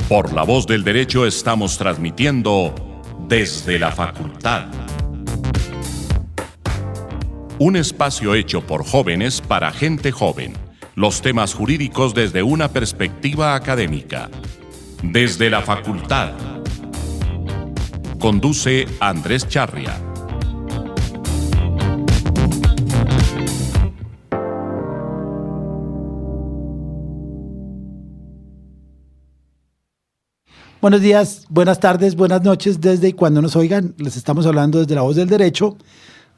Por la Voz del Derecho estamos transmitiendo desde la facultad. Un espacio hecho por jóvenes para gente joven. Los temas jurídicos desde una perspectiva académica. Desde la facultad. Conduce Andrés Charria. Buenos días, buenas tardes, buenas noches, desde y cuando nos oigan. Les estamos hablando desde la Voz del Derecho,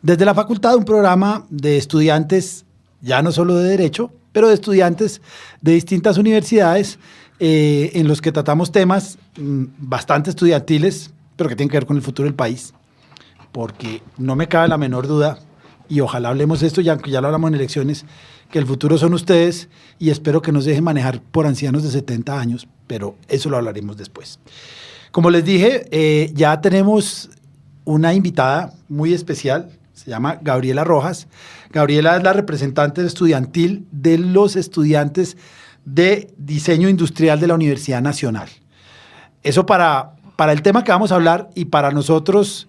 desde la facultad, un programa de estudiantes, ya no solo de Derecho, pero de estudiantes de distintas universidades, en los que tratamos temas bastante estudiantiles, pero que tienen que ver con el futuro del país, porque no me cabe la menor duda, y ojalá hablemos de esto, ya lo hablamos en elecciones, que el futuro son ustedes, y espero que nos dejen manejar por ancianos de 70 años, pero eso lo hablaremos después. Como les dije, ya tenemos una invitada muy especial, se llama Gabriela Rojas. Gabriela es la representante estudiantil de los estudiantes de Diseño Industrial de la Universidad Nacional. Eso para el tema que vamos a hablar y para nosotros,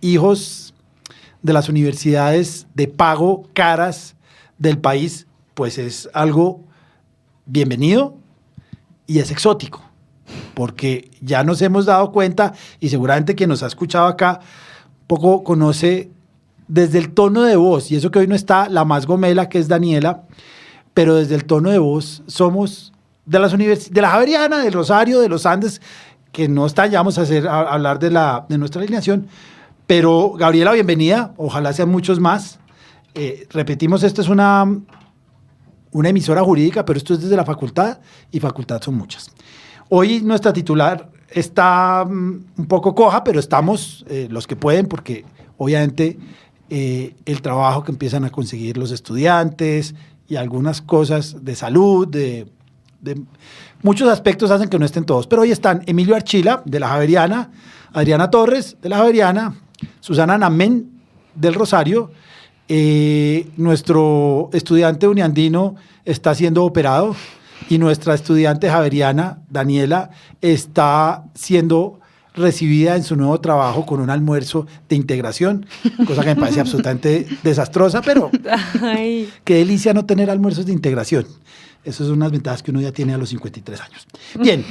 hijos de las universidades de pago caras del país, pues es algo bienvenido y es exótico, porque ya nos hemos dado cuenta, y seguramente quien nos ha escuchado acá poco conoce desde el tono de voz, y eso que hoy no está la más gomela, que es Daniela, pero desde el tono de voz somos de las de la Javeriana, del Rosario, de los Andes, que no están, ya vamos a hablar de nuestra alineación, pero Gabriela, bienvenida, ojalá sean muchos más. Repetimos, esta es una emisora jurídica, pero esto es desde la facultad, y facultad son muchas. Hoy nuestra titular está un poco coja, pero estamos los que pueden, porque obviamente el trabajo que empiezan a conseguir los estudiantes y algunas cosas de salud, de muchos aspectos hacen que no estén todos. Pero hoy están Emilio Archila, de la Javeriana, Adriana Torres, de la Javeriana, Susana Namén, del Rosario. Nuestro estudiante uniandino está siendo operado y nuestra estudiante javeriana, Daniela, está siendo recibida en su nuevo trabajo con un almuerzo de integración, cosa que me parece absolutamente desastrosa, pero ay, qué delicia no tener almuerzos de integración. Esas son unas ventajas que uno ya tiene a los 53 años. Bien,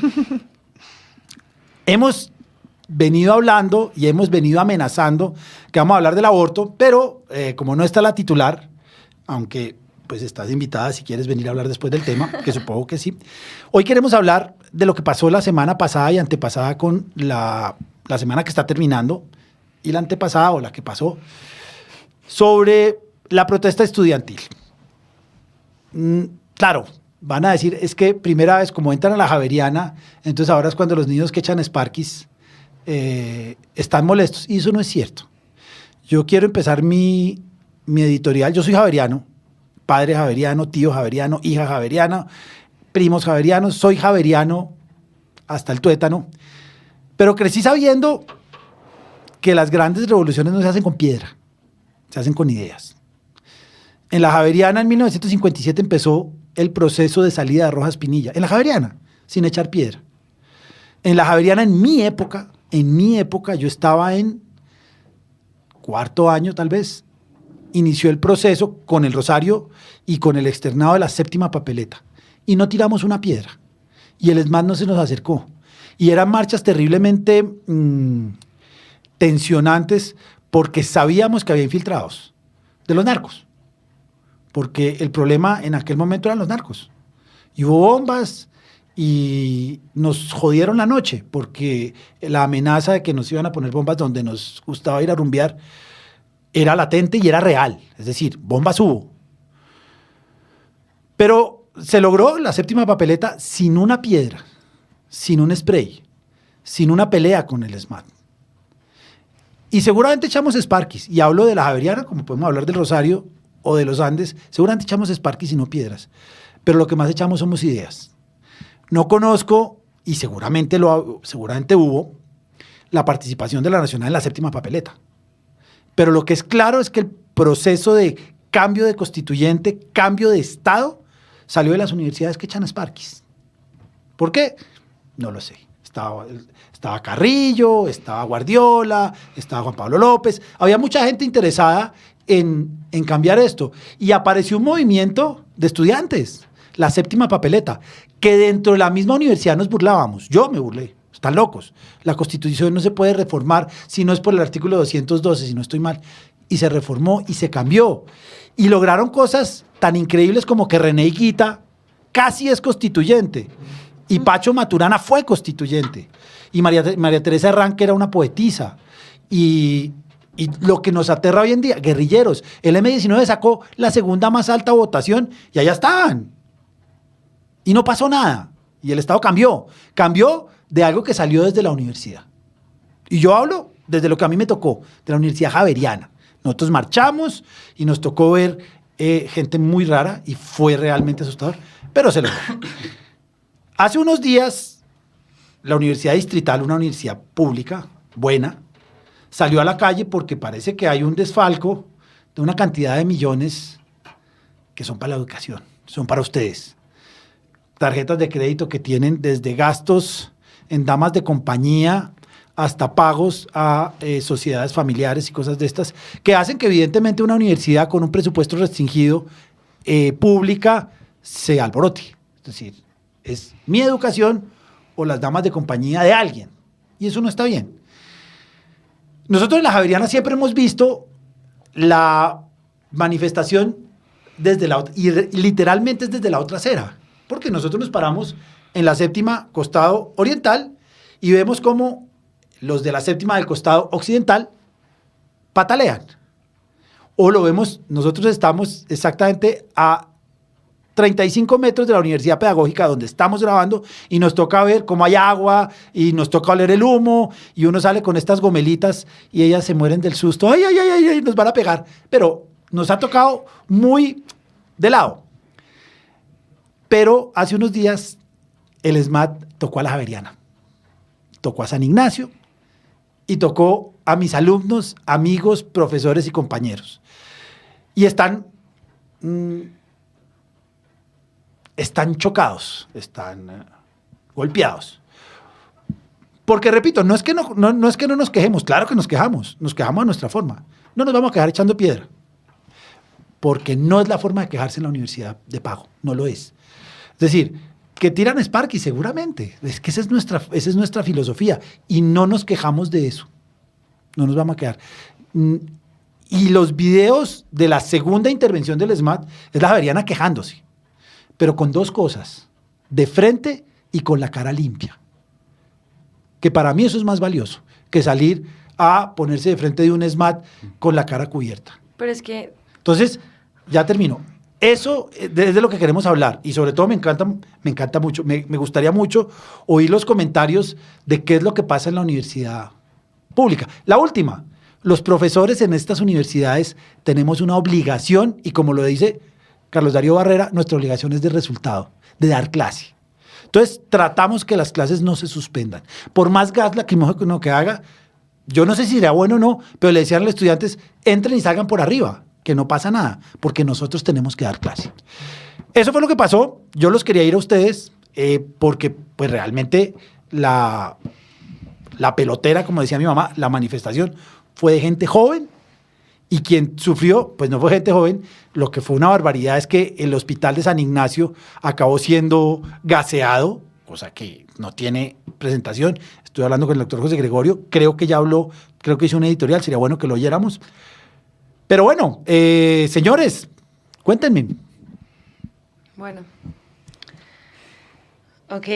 hemos venido hablando y hemos venido amenazando que vamos a hablar del aborto, pero como no está la titular, aunque pues estás invitada si quieres venir a hablar después del tema, que supongo que sí. Hoy queremos hablar de lo que pasó la semana pasada y antepasada con la semana que está terminando, y la antepasada o la que pasó, sobre la protesta estudiantil. Claro, van a decir, es que primera vez como entran a la Javeriana, entonces ahora es cuando los niños que echan Sparkies están molestos, y eso no es cierto. Yo quiero empezar mi editorial. Yo soy javeriano, padre javeriano, tío javeriano, hija javeriana, primos javerianos, soy javeriano hasta el tuétano, pero crecí sabiendo que las grandes revoluciones no se hacen con piedra, se hacen con ideas. En la Javeriana en 1957 empezó el proceso de salida de Rojas Pinilla, en la Javeriana, sin echar piedra. En la Javeriana en mi época, yo estaba en cuarto año tal vez, inició el proceso con el Rosario y con el externado de la séptima papeleta, y no tiramos una piedra, y el ESMAD no se nos acercó, y eran marchas terriblemente tensionantes, porque sabíamos que había infiltrados de los narcos, porque el problema en aquel momento eran los narcos, y hubo bombas, y nos jodieron la noche, porque la amenaza de que nos iban a poner bombas donde nos gustaba ir a rumbear era latente y era real. Es decir, bombas hubo. Pero se logró la séptima papeleta sin una piedra, sin un spray, sin una pelea con el ESMAD. Y seguramente echamos Sparkies, y hablo de la Javeriana, como podemos hablar del Rosario o de los Andes, seguramente echamos Sparkies y no piedras. Pero lo que más echamos somos ideas. No conozco, y seguramente hubo, la participación de la Nacional en la séptima papeleta. Pero lo que es claro es que el proceso de cambio de constituyente, cambio de Estado, salió de las universidades que echan Sparkies. ¿Por qué? No lo sé. Estaba Carrillo, estaba Guardiola, estaba Juan Pablo López. Había mucha gente interesada en cambiar esto. Y apareció un movimiento de estudiantes, la séptima papeleta, que dentro de la misma universidad nos burlábamos. Yo me burlé. Están locos. La Constitución no se puede reformar si no es por el artículo 212, si no estoy mal. Y se reformó y se cambió. Y lograron cosas tan increíbles como que René Higuita casi es constituyente. Y Pacho Maturana fue constituyente. Y María Teresa Herrán, era una poetisa. Y lo que nos aterra hoy en día, guerrilleros. El M19 sacó la segunda más alta votación y allá estaban. Y no pasó nada. Y el Estado cambió. Cambió de algo que salió desde la universidad. Y yo hablo desde lo que a mí me tocó, de la Universidad Javeriana. Nosotros marchamos y nos tocó ver gente muy rara y fue realmente asustador, pero se logró. Hace unos días, la Universidad Distrital, una universidad pública, buena, salió a la calle porque parece que hay un desfalco de una cantidad de millones que son para la educación, son para ustedes. Tarjetas de crédito que tienen desde gastos en damas de compañía hasta pagos a sociedades familiares y cosas de estas, que hacen que evidentemente una universidad con un presupuesto restringido pública se alborote. Es decir, es mi educación o las damas de compañía de alguien. Y eso no está bien. Nosotros en la Javeriana siempre hemos visto la manifestación desde la otra, y literalmente es desde la otra acera, porque nosotros nos paramos en la séptima costado oriental y vemos cómo los de la séptima del costado occidental patalean. O lo vemos, nosotros estamos exactamente a 35 metros de la Universidad Pedagógica donde estamos grabando y nos toca ver cómo hay agua y nos toca oler el humo y uno sale con estas gomelitas y ellas se mueren del susto. ¡Ay, ay, ay, ay! Nos van a pegar. Pero nos ha tocado muy de lado. Pero hace unos días el SMAT tocó a la Javeriana, tocó a San Ignacio y tocó a mis alumnos, amigos, profesores y compañeros. Y están chocados, están golpeados. Porque, repito, no es que no nos quejemos, claro que nos quejamos a nuestra forma. No nos vamos a quejar echando piedra, porque no es la forma de quejarse en la universidad de pago, no lo es. Es decir, que tiran Sparky seguramente, es que esa es nuestra filosofía y no nos quejamos de eso, no nos vamos a quedar. Y los videos de la segunda intervención del SMAT es la Javeriana quejándose, pero con dos cosas, de frente y con la cara limpia, que para mí eso es más valioso que salir a ponerse de frente de un SMAT con la cara cubierta. Pero es que... Entonces, ya termino. Eso es de lo que queremos hablar y sobre todo me encanta mucho, me gustaría mucho oír los comentarios de qué es lo que pasa en la universidad pública. La última, los profesores en estas universidades tenemos una obligación y como lo dice Carlos Darío Barrera, nuestra obligación es de resultado, de dar clase. Entonces, tratamos que las clases no se suspendan. Por más gas lacrimógeno que haga, yo no sé si será bueno o no, pero le decían a los estudiantes, entren y salgan por arriba, que no pasa nada, porque nosotros tenemos que dar clase. Eso fue lo que pasó. Yo los quería ir a ustedes porque pues realmente la pelotera, como decía mi mamá, la manifestación fue de gente joven y quien sufrió, pues no fue gente joven. Lo que fue una barbaridad es que el hospital de San Ignacio acabó siendo gaseado, cosa que no tiene presentación. Estoy hablando con el doctor José Gregorio, creo que ya habló, creo que hizo un editorial, sería bueno que lo oyéramos. Pero bueno, señores, cuéntenme. Bueno. Ok.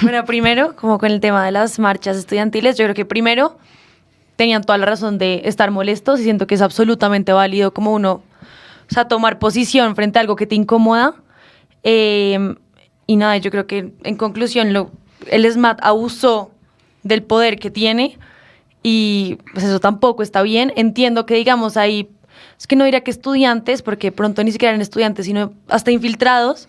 Bueno, primero, como con el tema de las marchas estudiantiles, yo creo que primero tenían toda la razón de estar molestos y siento que es absolutamente válido como uno, o sea, tomar posición frente a algo que te incomoda. Y nada, yo creo que en conclusión el SMAT abusó del poder que tiene. Y pues eso tampoco está bien. Entiendo que digamos ahí, es que no diría que estudiantes, porque pronto ni siquiera eran estudiantes, sino hasta infiltrados,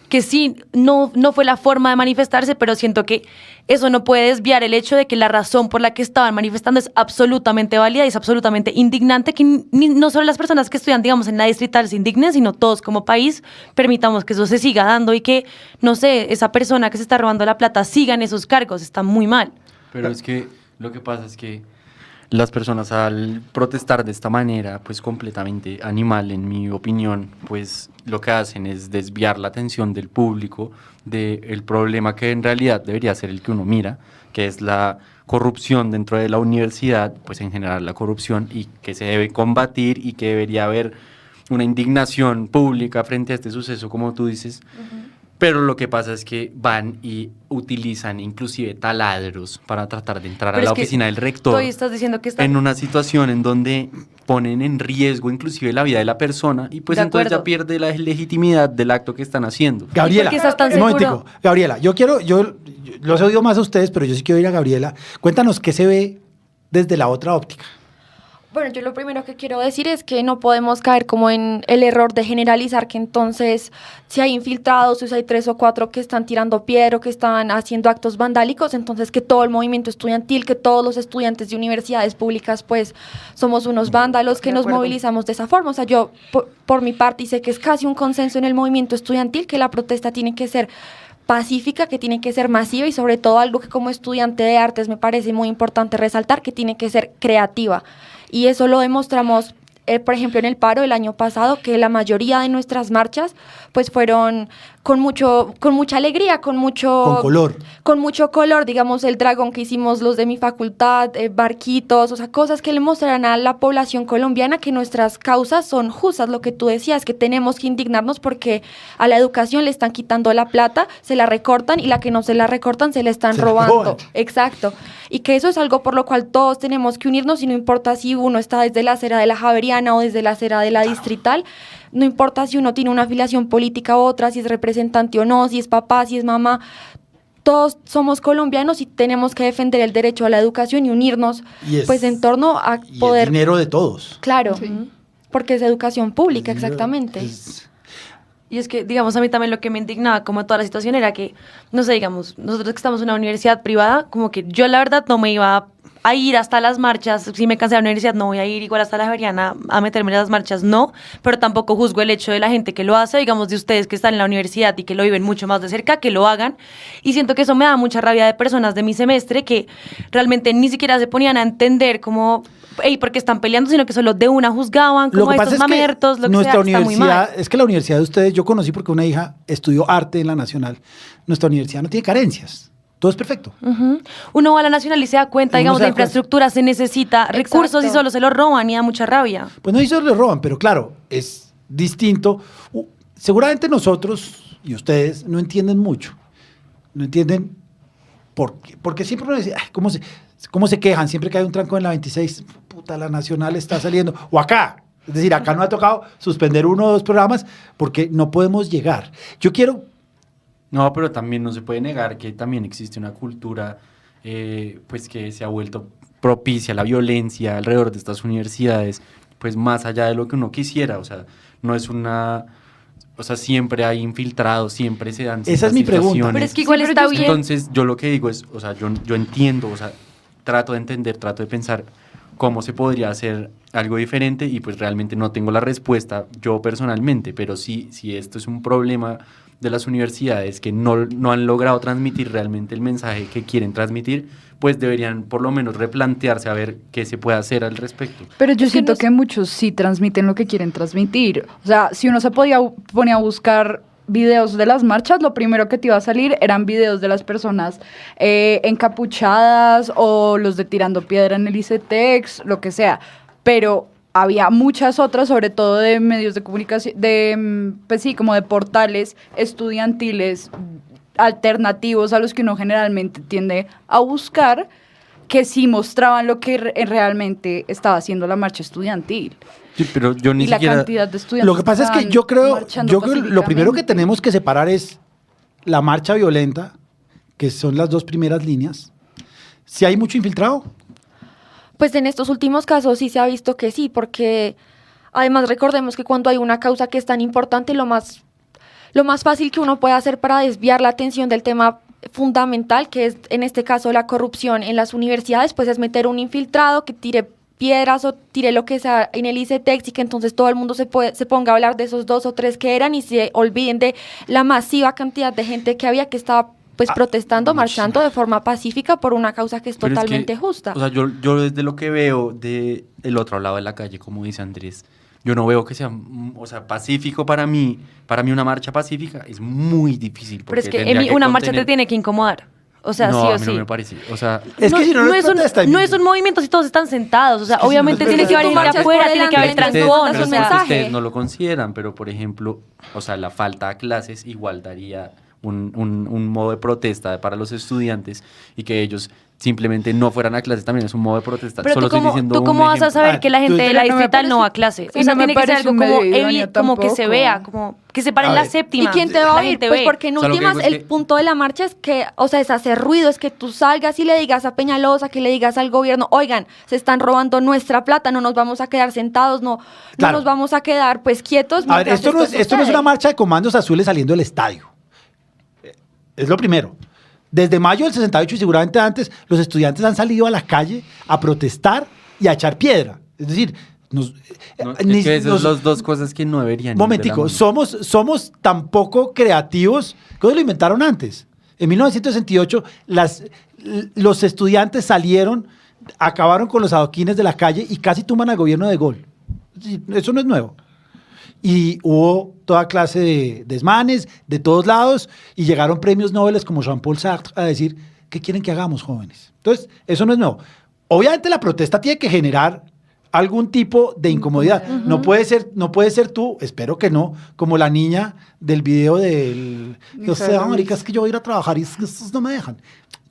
que sí, no fue la forma de manifestarse, pero siento que eso no puede desviar el hecho de que la razón por la que estaban manifestando es absolutamente válida y es absolutamente indignante, que no solo las personas que estudian, digamos, en la distrital se indignen, sino todos como país permitamos que eso se siga dando y que, no sé, esa persona que se está robando la plata siga en esos cargos. Está muy mal. Pero es que lo que pasa es que las personas al protestar de esta manera, pues completamente animal, en mi opinión, pues lo que hacen es desviar la atención del público del problema que en realidad debería ser el que uno mira, que es la corrupción dentro de la universidad, pues en general la corrupción, y que se debe combatir y que debería haber una indignación pública frente a este suceso, como tú dices. Pero lo que pasa es que van y utilizan inclusive taladros para tratar de entrar a la oficina del rector. Tú estás diciendo que en una situación en donde ponen en riesgo inclusive la vida de la persona y pues entonces ya pierde la legitimidad del acto que están haciendo. Gabriela, ¿Por qué estás tan un momentico. Gabriela, yo los he oído más a ustedes, pero yo sí quiero ir a Gabriela. Cuéntanos qué se ve desde la otra óptica. Bueno, yo lo primero que quiero decir es que no podemos caer como en el error de generalizar que entonces si hay infiltrados, si hay 3 o 4 que están tirando piedra o que están haciendo actos vandálicos, entonces que todo el movimiento estudiantil, que todos los estudiantes de universidades públicas pues somos unos vándalos que nos movilizamos de esa forma. O sea, yo por mi parte, y sé que es casi un consenso en el movimiento estudiantil, que la protesta tiene que ser pacífica, que tiene que ser masiva y sobre todo algo que como estudiante de artes me parece muy importante resaltar, que tiene que ser creativa. Y eso lo demostramos, por ejemplo, en el paro del año pasado, que la mayoría de nuestras marchas pues fueron con mucha alegría, con mucho color, digamos el dragón que hicimos los de mi facultad, barquitos, o sea, cosas que le mostrarán a la población colombiana que nuestras causas son justas, lo que tú decías, que tenemos que indignarnos porque a la educación le están quitando la plata, se la recortan y la que no se la recortan se la están robando. Exacto. Y que eso es algo por lo cual todos tenemos que unirnos y no importa si uno está desde la acera de la Javeriana o desde la acera de la Distrital, no importa si uno tiene una afiliación política u otra, si es representante o no, si es papá, si es mamá, todos somos colombianos y tenemos que defender el derecho a la educación y unirnos pues en torno a poder... el dinero de todos. Claro, porque es educación pública, exactamente. Y es que, digamos, a mí también lo que me indignaba como toda la situación era que, no sé, digamos, nosotros que estamos en una universidad privada, como que yo la verdad no me iba a ir hasta las marchas, si me cansé de la universidad no voy a ir igual hasta la Javeriana a meterme en las marchas, no, pero tampoco juzgo el hecho de la gente que lo hace, digamos, de ustedes que están en la universidad y que lo viven mucho más de cerca, que lo hagan, y siento que eso me da mucha rabia de personas de mi semestre que realmente ni siquiera se ponían a entender como... porque están peleando, sino que solo de una juzgaban, como a estos mamertos, lo que sea, está muy mal. Es que la universidad de ustedes, yo conocí porque una hija estudió arte en la Nacional. Nuestra universidad no tiene carencias. Todo es perfecto. Uno va a la Nacional y se da cuenta, digamos, de infraestructura, se necesita recursos y solo se los roban y da mucha rabia. Pues no, y solo los roban, pero claro, es distinto. Seguramente nosotros y ustedes no entienden mucho. No entienden por qué. Porque siempre uno dice, ay, ¿cómo se quejan? Siempre que hay un tranco en la 26, puta, la Nacional está saliendo. O acá. Es decir, acá no ha tocado suspender 1 o 2 programas porque no podemos llegar. Yo quiero... No, pero también no se puede negar que también existe una cultura pues que se ha vuelto propicia a la violencia alrededor de estas universidades, pues más allá de lo que uno quisiera. O sea, no es una... O sea, siempre hay infiltrados, siempre se dan Esa es mi pregunta. Pero es que igual está bien. Entonces, yo lo que digo es, o sea, yo entiendo, o sea, trato de entender, trato de pensar cómo se podría hacer algo diferente y pues realmente no tengo la respuesta yo personalmente, pero sí, si esto es un problema de las universidades que no han logrado transmitir realmente el mensaje que quieren transmitir, pues deberían por lo menos replantearse a ver qué se puede hacer al respecto. Pero yo siento que muchos sí transmiten lo que quieren transmitir. O sea, si uno se pone a buscar videos de las marchas, lo primero que te iba a salir eran videos de las personas encapuchadas o los de tirando piedra en el ICETEX, lo que sea. Pero había muchas otras, sobre todo de medios de comunicación, pues sí, como de portales estudiantiles alternativos a los que uno generalmente tiende a buscar, que sí mostraban lo que realmente estaba haciendo la marcha estudiantil. Sí, pero yo ni y siquiera... la cantidad de estudiantes. Lo que pasa es que yo creo lo primero que tenemos que separar es la marcha violenta, que son las 2 primeras líneas. Si hay mucho infiltrado. Pues en estos últimos casos sí se ha visto que sí, porque además recordemos que cuando hay una causa que es tan importante, lo más lo más fácil que uno puede hacer para desviar la atención del tema fundamental, que es en este caso la corrupción en las universidades, pues es meter un infiltrado que tire piedras o tire lo que sea en el ICETEX y que entonces todo el mundo se ponga a hablar de esos 2 o 3 que eran y se olviden de la masiva cantidad de gente que había que estaba pues protestando, marchando de forma pacífica por una causa que es Pero totalmente justa. O sea, yo desde lo que veo del otro lado de la calle, como dice Andrés, yo no veo que sea, o sea, pacífico para mí una marcha pacífica es muy difícil. Pero es que tendría una marcha te tiene que incomodar. O sea, no, sí a o mí sí. no me parece. O sea, Es que si no es no es un movimiento si todos están sentados. O sea, Es que si obviamente no es tiene que haber verdad. gente Tú marchas afuera, por tiene que haber delante, ustedes, trancón. das pero un O sea, mensaje. ustedes no lo consideran, pero por ejemplo, o sea, la falta de clases igual daría un modo de protesta para los estudiantes y que ellos simplemente no fueran a clases también es un modo de protesta. pero Solo tú estoy diciendo cómo un vas a ejemplo. saber que la gente de la Pero no me distrital no va a clase? sí, O sea, no me tiene que ser parece algo un como, medio idóneo como que se tampoco. vea, como que se pare en A la ver, séptima. ¿Y quién te va La a oír? gente Pues ve. porque en O sea, lo que últimas digo es el que- punto de la marcha es que, o sea, es hacer ruido, es que tú salgas y le digas a Peñalosa, que le digas al gobierno, oigan, se están robando nuestra plata, no nos vamos a quedar sentados, no Claro. nos vamos a quedar pues quietos. A ver, mientras esto no es sucede. una marcha de comandos azules saliendo del estadio. Es lo primero. Desde mayo del 68 y seguramente antes, los estudiantes han salido a la calle a protestar y a echar piedra. Es decir, No, es que esas son las dos cosas que no deberían ir de la momentico, mano. somos tan poco creativos que lo inventaron antes. En 1968, los estudiantes salieron, acabaron con los adoquines de la calle y casi tumban al gobierno de Gaulle. Es decir, eso no es nuevo. Y hubo toda clase de desmanes de todos lados y llegaron premios Nobel como Jean-Paul Sartre a decir, ¿qué quieren que hagamos, jóvenes? Entonces, eso no es nuevo. Obviamente la protesta tiene que generar algún tipo de incomodidad. No puede ser tú, espero que no, como la niña del video del... Yo sé, marica, es que yo voy a ir a trabajar y es que estos no me dejan.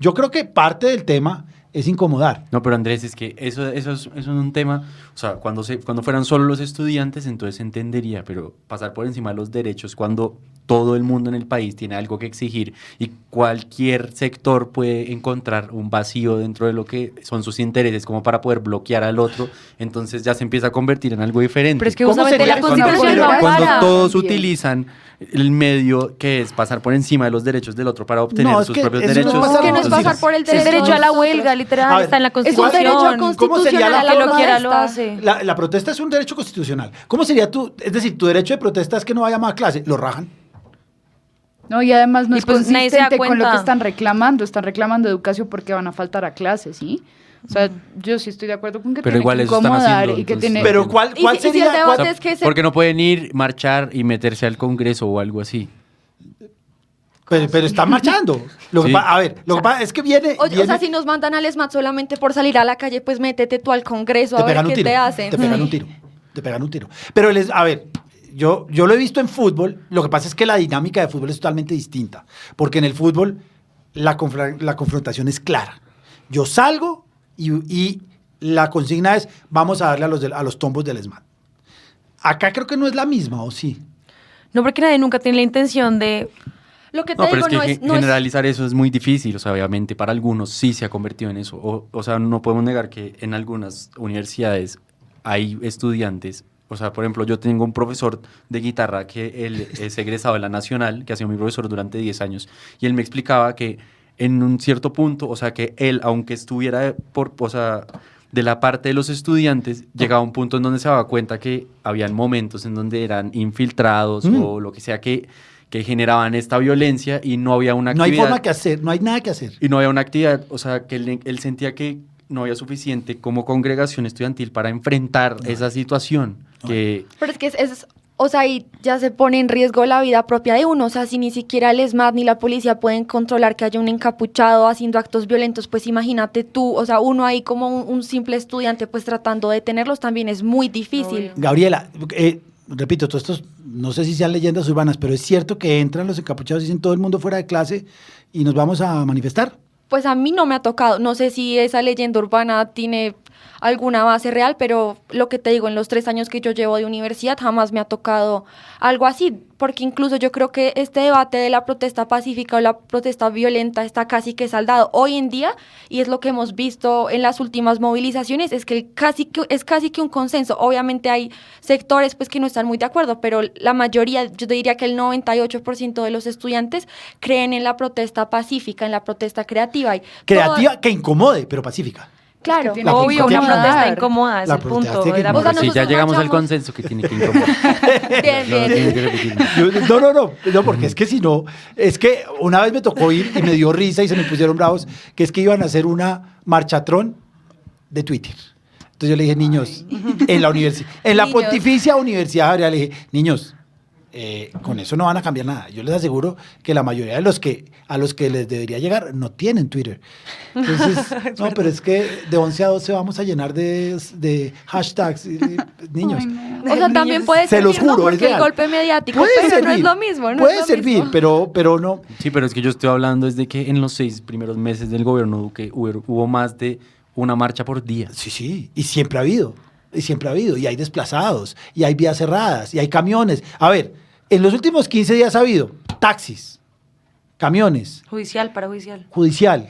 Yo creo que parte del tema es incomodar. No, pero Andrés, es que eso es un tema, o sea, cuando fueran solo los estudiantes, entonces se entendería, pero pasar por encima de los derechos cuando todo el mundo en el país tiene algo que exigir y cualquier sector puede encontrar un vacío dentro de lo que son sus intereses como para poder bloquear al otro, entonces ya se empieza a convertir en algo diferente. Pero es que ¿Cómo justamente sería la cuando- Constitución no cuando Cuando para. todos También. utilizan el medio que es pasar por encima de los derechos del otro para obtener No, es sus que propios eso no es derechos. pasar Que no es Entonces, pasar por el Es el derecho. derecho a la nosotros. huelga, A literal, ver, está en la Es un Constitución. derecho ¿cómo sería la constitucional. que lo forma quiera de lo esta? hace. La protesta es un derecho constitucional. ¿Cómo sería tú? Es decir, tu derecho de protesta es que no vaya más a clase. ¿Lo rajan? No, y además no Y es pues nadie se da consistente con lo cuenta. que están reclamando educación porque van a faltar a clases, ¿sí? O sea, yo sí estoy de acuerdo con que Pero tiene igual que eso están incomodar haciendo, y que entonces, tiene... no. Pero ¿cuál Y si el sería? debate cuál- es que se... Porque no pueden ir, marchar y meterse al Congreso o algo así. Pero están marchando. Sí. A ver, lo que pasa es que viene... Oye, o sea, si nos mandan al ESMAD solamente por salir a la calle, pues métete tú al Congreso a te ver pegan un qué tiro. te hacen. Te pegan un tiro. Te pegan un tiro. Pero a ver, yo lo he visto en fútbol. Lo que pasa es que la dinámica de fútbol es totalmente distinta. Porque en el fútbol la confrontación es clara. Yo salgo y la consigna es vamos a darle a los tombos del ESMAD. Acá creo que no es la misma, ¿o sí? No, porque nadie nunca tiene la intención de... Lo que te No, pero digo es que no es... no es- generalizar eso es muy difícil, o sea, obviamente para algunos sí se ha convertido en eso, o sea, no podemos negar que en algunas universidades hay estudiantes, o sea, por ejemplo, yo tengo un profesor de guitarra que él es egresado de la Nacional, que ha sido mi profesor durante 10 años, y él me explicaba que en un cierto punto, o sea, que él, aunque estuviera o sea, de la parte de los estudiantes, llegaba a un punto en donde se daba cuenta que habían momentos en donde eran infiltrados o lo que sea que generaban esta violencia y no había una No hay actividad. forma que hacer, no hay nada que hacer. Y no había una actividad, o sea, que él sentía que no había suficiente como congregación estudiantil para enfrentar esa situación. Que, Pero es que o sea, ahí ya se pone en riesgo la vida propia de uno. O sea, si ni siquiera el ESMAD ni la policía pueden controlar que haya un encapuchado haciendo actos violentos, pues imagínate tú, o sea, uno ahí como un simple estudiante, pues tratando de detenerlos también es muy difícil. Gabriela, repito, todo esto, no sé si sean leyendas urbanas, pero es cierto que entran los encapuchados y dicen todo el mundo fuera de clase y nos vamos a manifestar. pues a mí no me ha tocado. No sé si esa leyenda urbana tiene alguna base real, pero lo que te digo, en los 3 años que yo llevo de universidad jamás me ha tocado algo así, porque incluso yo creo que este debate de la protesta pacífica o la protesta violenta está casi que saldado hoy en día, y es lo que hemos visto en las últimas movilizaciones, es que es casi que un consenso. Obviamente hay sectores pues que no están muy de acuerdo, pero la mayoría, yo te diría que el 98% de los estudiantes creen en la protesta pacífica, en la protesta creativa. Creativa que incomode, pero pacífica. Claro, tiene que Obvio, una incomodar. protesta incómoda es La el protesta punto. tiene que de la incomodar. O sea, Sí, nosotros ya llegamos al marchamos. consenso que tiene que incomodar. Bien, No, bien. tiene que repetirlo. No, porque es que si no, es que una vez me tocó ir y me dio risa y se me pusieron bravos, que es que iban a hacer una marchatrón de Twitter. Entonces yo le dije, niños, en la universidad, en la Niños. Pontificia Universidad Javeriana, le dije, niños, con eso no van a cambiar nada. Yo les aseguro que la mayoría de los que a los que les debería llegar no tienen Twitter. Entonces, no, pero es que de 11 a 12 vamos a llenar de hashtags, niños. Ay, no. O sea, también puede Se servir, los juro, ¿no? es Porque el real. golpe mediático, Puede pero no es servir, lo mismo, no puede es lo servir, mismo. pero no. Sí, pero es que yo estoy hablando desde que en los 6 primeros meses del gobierno Duque hubo más de una marcha por día. Sí, y siempre ha habido, y hay desplazados, y hay vías cerradas, y hay camiones. A ver, en los últimos 15 días ha habido taxis, camiones, Judicial, parajudicial. judicial,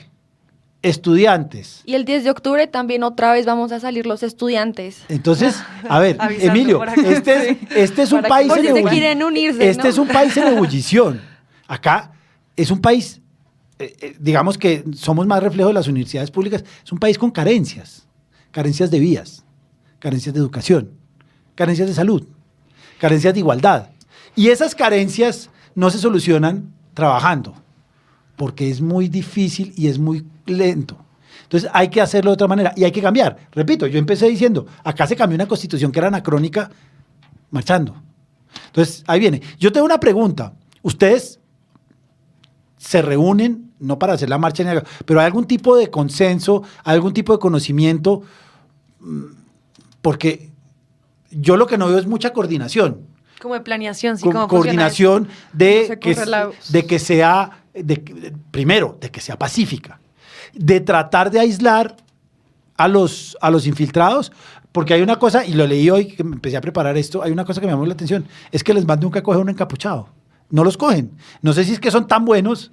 estudiantes. Y el 10 de octubre también otra vez vamos a salir los estudiantes. Entonces, a ver, Avisando Emilio, por acá. este es un Para país por en si se ebullición. quieren unirse, Este ¿no? es un país en ebullición. Acá es un país, digamos que somos más reflejo de las universidades públicas, es un país con carencias de vías, carencias de educación, carencias de salud, carencias de igualdad. Y esas carencias no se solucionan trabajando, porque es muy difícil y es muy lento. Entonces hay que hacerlo de otra manera y hay que cambiar. Repito, yo empecé diciendo, acá se cambió una constitución que era anacrónica marchando. Entonces, ahí viene. Yo tengo una pregunta. ¿Ustedes se reúnen, no para hacer la marcha, ni nada, pero hay algún tipo de consenso, algún tipo de conocimiento? Porque yo lo que no veo es mucha coordinación. Como de planeación, sí, Con cómo funciona coordinación No de se que, corre la- de que sea, primero, de que sea pacífica, de tratar de aislar a los infiltrados, porque hay una cosa, y lo leí hoy, que me empecé a preparar esto, hay una cosa que me llamó la atención, es que les nunca coge un encapuchado, no los cogen. No sé si es que son tan buenos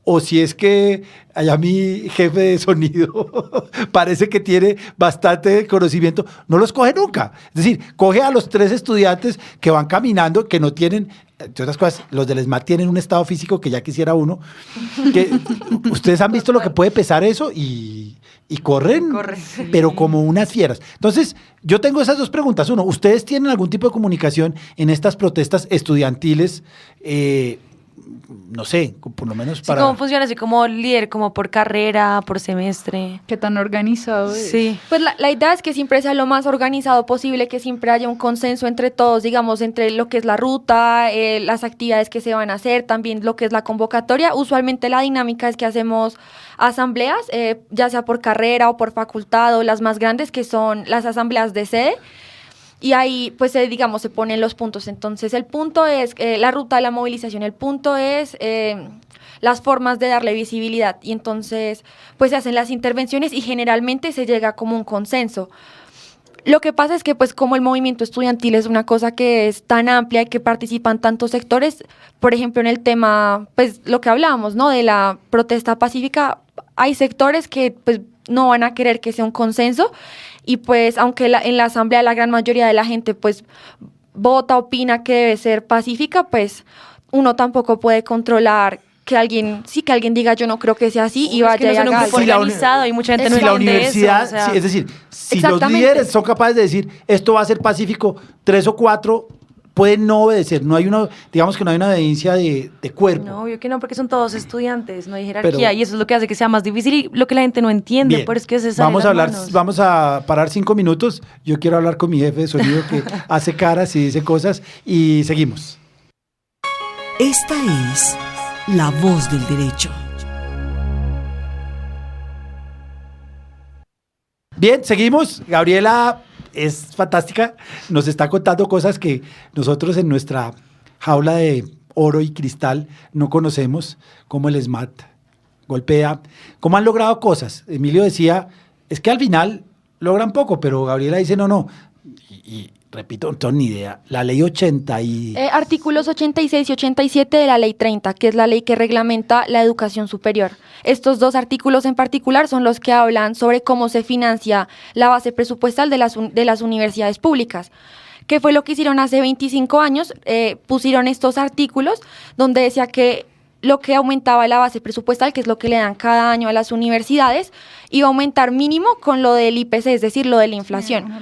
o si es que allá mi jefe de sonido parece que tiene bastante conocimiento, no los coge nunca. Es decir, coge a los 3 estudiantes que van caminando, que no tienen, entre otras cosas, los del SMAT tienen un estado físico que ya quisiera uno, que ustedes han visto lo que puede pesar eso y corren, Corren. pero como unas fieras. Entonces, yo tengo esas 2 preguntas. Uno, ¿ustedes tienen algún tipo de comunicación en estas protestas estudiantiles? No sé, por lo menos Sí, para... cómo funciona así como líder, como por carrera, por semestre. ¿Qué tan organizado es? Sí. Pues la idea es que siempre sea lo más organizado posible, que siempre haya un consenso entre todos, digamos, entre lo que es la ruta, las actividades que se van a hacer, también lo que es la convocatoria. Usualmente la dinámica es que hacemos asambleas, ya sea por carrera o por facultad, o las más grandes que son las asambleas de sede. Y ahí, pues, digamos, se ponen los puntos. Entonces, el punto es la ruta de la movilización, el punto es las formas de darle visibilidad. Y entonces, pues, se hacen las intervenciones y generalmente se llega como un consenso. Lo que pasa es que, pues, como el movimiento estudiantil es una cosa que es tan amplia y que participan tantos sectores, por ejemplo, en el tema, pues, lo que hablábamos, ¿no? De la protesta pacífica, hay sectores que, pues, no van a querer que sea un consenso. Y pues, aunque en la asamblea la gran mayoría de la gente pues vota, opina que debe ser pacífica, pues uno tampoco puede controlar que alguien diga yo no creo que sea así y Es que vaya no y son un haga grupo algo. Si la organizado y mucha gente no si la entiende universidad, eso, o sea. sí, es decir, si los Exactamente. líderes son capaces de decir esto va a ser pacífico, 3 o 4 pueden no obedecer. No hay una, digamos que no hay una obediencia de cuerpo. No, obvio que no, porque son todos estudiantes, no hay jerarquía, Pero- y eso es lo que hace que sea más difícil y lo que la gente no entiende, Bien, por eso es que se sale vamos las a hablar, manos. vamos a parar 5 minutos. Yo quiero hablar con mi jefe de sonido que hace caras y dice cosas y seguimos. Esta es La Voz del Derecho. Bien, seguimos. Gabriela es fantástica. Nos está contando cosas que nosotros en nuestra jaula de oro y cristal no conocemos, como el SMAT golpea. ¿Cómo han logrado cosas? Emilio decía, es que al final logran poco, pero Gabriela dice, no. Y repito, no tengo ni idea. La ley 80 y... Artículos 86 y 87 de la ley 30, que es la ley que reglamenta la educación superior. Estos dos artículos en particular son los que hablan sobre cómo se financia la base presupuestal de las universidades públicas. ¿Qué fue lo que hicieron hace 25 años? Pusieron estos artículos donde decía que lo que aumentaba la base presupuestal, que es lo que le dan cada año a las universidades, iba a aumentar mínimo con lo del IPC, es decir, lo de la inflación.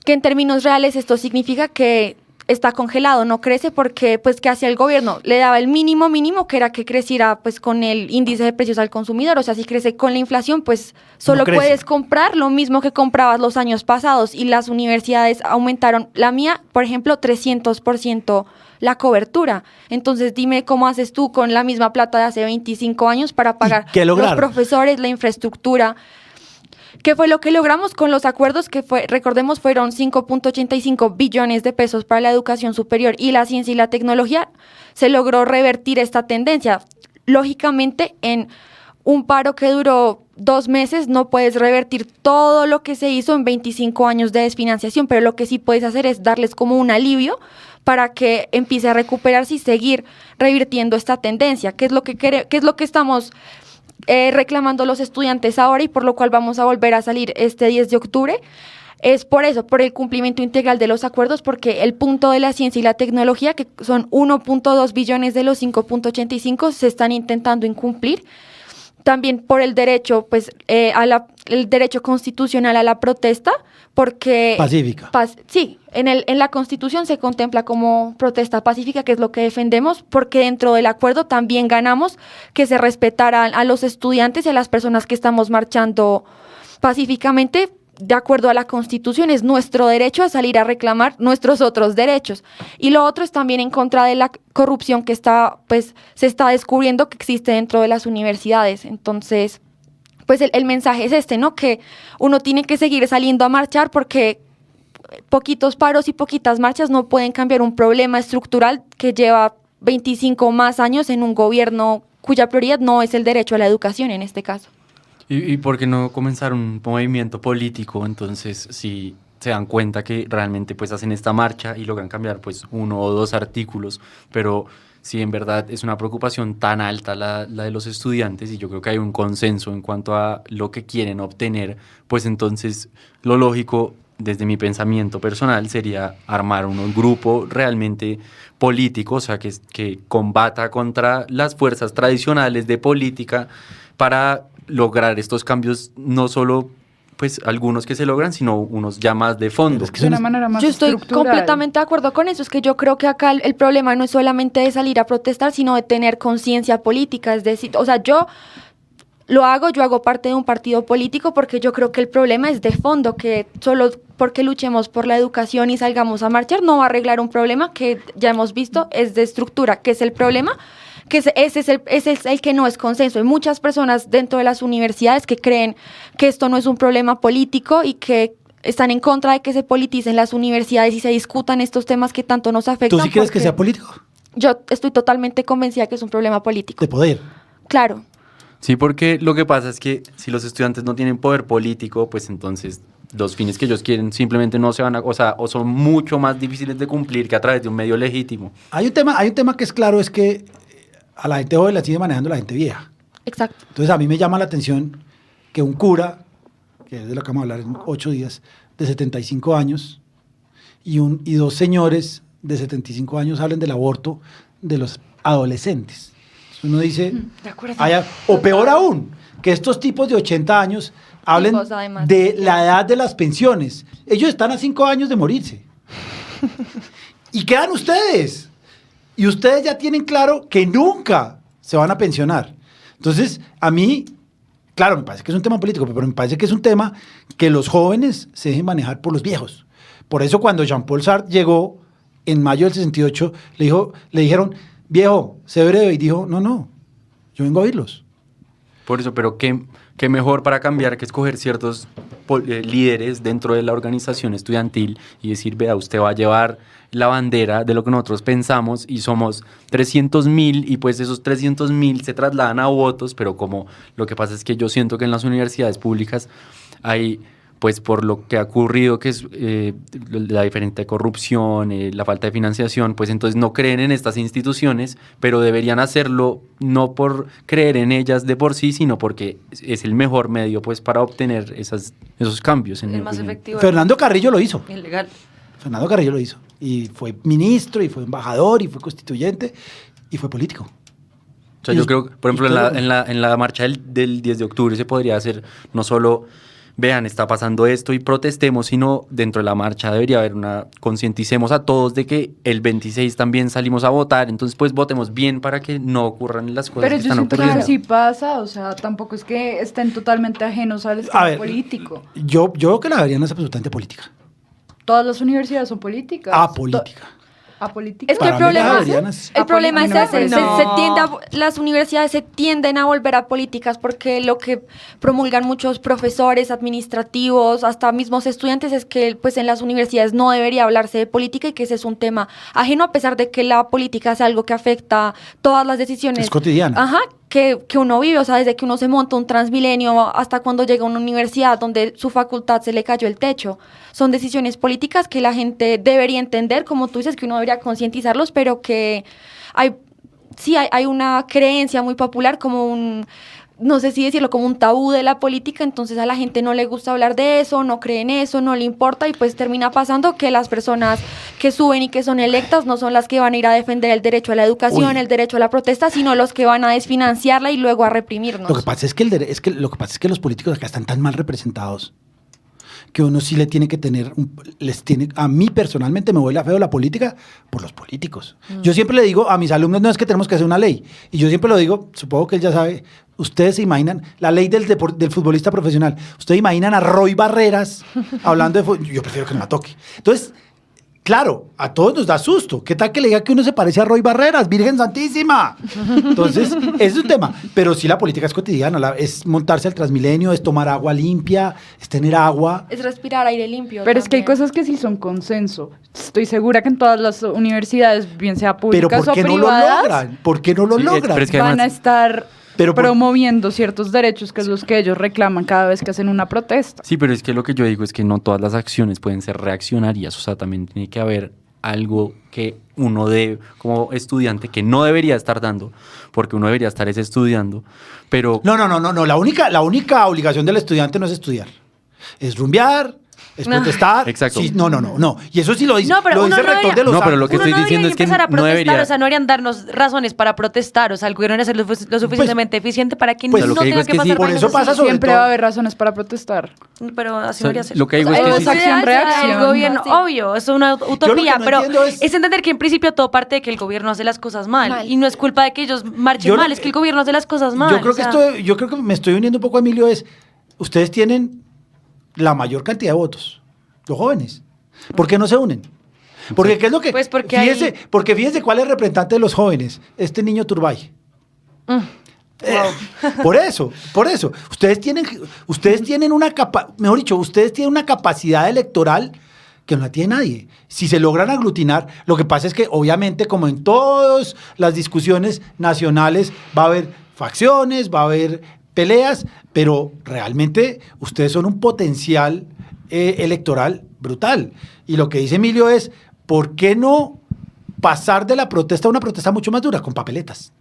Que en términos reales esto significa que está congelado, no crece porque, pues, ¿qué hacía el gobierno? Le daba el mínimo, que era que creciera, pues, con el índice de precios al consumidor. O sea, si crece con la inflación, pues, solo no puedes comprar lo mismo que comprabas los años pasados. Y las universidades aumentaron, la mía, por ejemplo, 300% la cobertura. Entonces, dime cómo haces tú con la misma plata de hace 25 años para pagar los profesores, la infraestructura. ¿Qué fue lo que logramos con los acuerdos? Recordemos, fueron 5.85 billones de pesos para la educación superior y la ciencia y la tecnología. Se logró revertir esta tendencia. Lógicamente, en un paro que duró 2 meses, no puedes revertir todo lo que se hizo en 25 años de desfinanciación, pero lo que sí puedes hacer es darles como un alivio para que empiece a recuperarse y seguir revirtiendo esta tendencia. ¿Qué es lo que estamos reclamando los estudiantes ahora y por lo cual vamos a volver a salir este 10 de octubre? Es por eso, por el cumplimiento integral de los acuerdos, porque el punto de la ciencia y la tecnología, que son 1.2 billones de los 5.85, se están intentando incumplir. También por el derecho, pues, el derecho constitucional a la protesta, porque... Pacífica. Sí, en la Constitución se contempla como protesta pacífica, que es lo que defendemos, porque dentro del acuerdo también ganamos que se respetaran a los estudiantes y a las personas que estamos marchando pacíficamente. De acuerdo a la Constitución, es nuestro derecho a salir a reclamar nuestros otros derechos. Y lo otro es también en contra de la corrupción que se está descubriendo que existe dentro de las universidades. Entonces, pues el mensaje es este, ¿no? Que uno tiene que seguir saliendo a marchar porque poquitos paros y poquitas marchas no pueden cambiar un problema estructural que lleva 25 más años en un gobierno cuya prioridad no es el derecho a la educación en este caso. ¿Y por qué no comenzar un movimiento político? Entonces, si se dan cuenta que realmente pues hacen esta marcha y logran cambiar pues 1 o 2 artículos, pero si en verdad es una preocupación tan alta la de los estudiantes y yo creo que hay un consenso en cuanto a lo que quieren obtener, pues entonces lo lógico desde mi pensamiento personal sería armar un grupo realmente político, o sea, que combata contra las fuerzas tradicionales de política para lograr estos cambios, no solo pues algunos que se logran, sino unos ya más de fondo. Es que es una manera más Yo estoy estructural. completamente de acuerdo con eso. Es que yo creo que acá el problema no es solamente de salir a protestar, sino de tener conciencia política. Es decir, o sea, yo hago parte de un partido político porque yo creo que el problema es de fondo, que solo porque luchemos por la educación y salgamos a marchar no va a arreglar un problema que ya hemos visto es de estructura, que es el problema, que ese es el que no es consenso. Hay muchas personas dentro de las universidades que creen que esto no es un problema político y que están en contra de que se politicen las universidades y se discutan estos temas que tanto nos afectan. ¿Tú sí crees que sea político? Yo estoy totalmente convencida que es un problema político. De poder. Claro. Sí, porque lo que pasa es que si los estudiantes no tienen poder político, pues entonces los fines que ellos quieren simplemente no se van a... o son mucho más difíciles de cumplir que a través de un medio legítimo. Hay un tema que es claro, es que a la gente joven la sigue manejando la gente vieja. Exacto. Entonces a mí me llama la atención que un cura, que es de lo que vamos a hablar en 8 días, de 75 años, y 2 señores de 75 años hablen del aborto de los adolescentes. Entonces uno dice, de acuerdo. o peor aún, que estos tipos de 80 años hablen Hijos, además. de la edad de las pensiones. Ellos están a 5 años de morirse. ¿Y quedan ustedes? Y ustedes ya tienen claro que nunca se van a pensionar. Entonces, a mí, claro, me parece que es un tema político, pero me parece que es un tema que los jóvenes se dejen manejar por los viejos. Por eso cuando Jean-Paul Sartre llegó en mayo del 68, le dijeron, viejo, sé breve, y dijo, no, yo vengo a oírlos. Por eso, pero qué mejor para cambiar que escoger ciertos líderes dentro de la organización estudiantil y decir, vea, usted va a llevar la bandera de lo que nosotros pensamos y somos 300.000 y pues esos 300.000 se trasladan a votos, pero como lo que pasa es que yo siento que en las universidades públicas hay, pues por lo que ha ocurrido, que es la diferente corrupción, la falta de financiación, pues entonces no creen en estas instituciones, pero deberían hacerlo no por creer en ellas de por sí, sino porque es el mejor medio pues para obtener esos cambios. En El más efectivo. Fernando Carrillo lo hizo. Ilegal. Fernando Carrillo lo hizo. Y fue ministro, y fue embajador, y fue constituyente, y fue político. O sea, yo creo que, por ejemplo, en la marcha del 10 de octubre se podría hacer no solo, vean, está pasando esto y protestemos, sino dentro de la marcha debería haber concienticemos a todos de que el 26 también salimos a votar, entonces pues votemos bien para que no ocurran las cosas Pero que yo están siento que ocurriendo. sí pasa, o sea, tampoco es que estén totalmente ajenos al estado político. Yo creo que la Javeriana es absolutamente política. Todas las universidades son políticas. Apolítica. Apolítica. Es que el Para mí la problema, Javeriana es- el problema es No, ese, las universidades se tienden a volver a políticas porque lo que promulgan muchos profesores, administrativos, hasta mismos estudiantes es que pues en las universidades no debería hablarse de política y que ese es un tema ajeno, a pesar de que la política es algo que afecta todas las decisiones. Es cotidiana. Ajá, que uno vive, o sea, desde que uno se monta un Transmilenio hasta cuando llega a una universidad donde su facultad se le cayó el techo. Son decisiones políticas que la gente debería entender, como tú dices, que uno debería concientizarlos, pero que hay una creencia muy popular como no sé si decirlo, como un tabú de la política, entonces a la gente no le gusta hablar de eso, no cree en eso, no le importa y pues termina pasando que las personas que suben y que son electas no son las que van a ir a defender el derecho a la educación, el derecho a la protesta, sino los que van a desfinanciarla y luego a reprimirnos. Lo que pasa es que, lo que pasa es que los políticos acá están tan mal representados que uno sí le tiene que tener, a mí personalmente me huele a feo la política por los políticos. Yo siempre le digo a mis alumnos, no es que tenemos que hacer una ley, y yo siempre lo digo, supongo que él ya sabe, ustedes se imaginan, la ley del futbolista profesional, ustedes imaginan a Roy Barreras hablando de fútbol, yo prefiero que no la toque. Entonces, claro, a todos nos da susto. ¿Qué tal que le diga que uno se parece a Roy Barreras, Virgen Santísima? Entonces, ese es un tema. Pero sí la política es cotidiana, es montarse al Transmilenio, es tomar agua limpia, es tener agua. Es respirar aire limpio. Pero es que hay también. cosas que sí son consenso. Estoy segura que en todas las universidades, bien sea Pero públicas ¿por qué o no lo privadas, logran? ¿Por qué no lo Sí, logran? pero es que van a además- estar Pero por- promoviendo ciertos derechos que es los que ellos reclaman cada vez que hacen una protesta. Sí, pero es que lo que yo digo es que no todas las acciones pueden ser reaccionarias, o sea, también tiene que haber algo que uno como estudiante, que no debería estar dando, porque uno debería estar estudiando, pero... No, la única obligación del estudiante no es estudiar, es rumbear, es No. protestar. Exacto. Sí, no. Y eso sí lo dice, No, pero lo uno dice el no rector de debería- los No, pero lo que Uno estoy no diciendo debería es que empezar a no protestar, debería... o sea, no deberían darnos razones para protestar, o sea, el gobierno debería ser lo suficientemente eficiente para que pues, no lo que digo tenga es que que pasar sí, por vainas eso así. pasa sobre Siempre todo- va a haber razones para protestar. Pero así sea, debería ser. lo que digo es que es sí- acción-reacción. El gobierno, Sí. obvio, es una utopía, no pero entiendo es entender que en principio todo parte de que el gobierno hace las cosas mal. Mal. Y no es culpa de que ellos marchen Yo lo- mal, es que el gobierno hace las cosas mal. Yo creo, o sea, yo creo que me estoy uniendo un poco a Emilio, ustedes tienen la mayor cantidad de votos, los jóvenes. ¿Por qué no se unen? Porque ¿qué es lo que? Pues porque fíjense cuál es el representante de los jóvenes, este niño Turbay. Por eso. Ustedes tienen mejor dicho, ustedes tienen una capacidad electoral que no la tiene nadie. Si se logran aglutinar, lo que pasa es que obviamente, como en todas las discusiones nacionales, va a haber facciones, va a haber peleas, pero realmente ustedes son un potencial electoral brutal. Y lo que dice Emilio es, ¿por qué no pasar de la protesta a una protesta mucho más dura, con papeletas?